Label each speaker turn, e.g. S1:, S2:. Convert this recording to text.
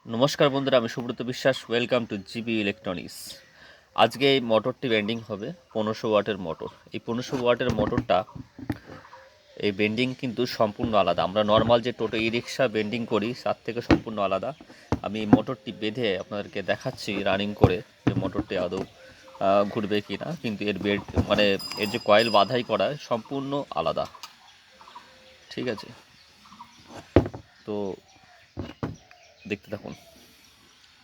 S1: নমস্কার বন্ধুরা, আমি সুব্রত বিশ্বাস। Welcome to GB electronics. আজকে এই মোটরটি বেন্ডিং হবে 1500 ওয়াটের মোটর। এই 1500 ওয়াটের মোটরটা এই বেন্ডিং কিন্তু সম্পূর্ণ আলাদা। আমরা নর্মাল যে টোটো ই রিক্সা বেন্ডিং করি তার থেকে সম্পূর্ণ আলাদা। আমি এই মোটরটি বেঁধে আপনাদেরকে দেখাচ্ছি রানিং করে যে মোটরটি আদৌ ঘুরবে কি না। কিন্তু এর এর যে কয়েল বাঁধাই করা সম্পূর্ণ আলাদা। ঠিক আছে, তো দেখতে থাকুন।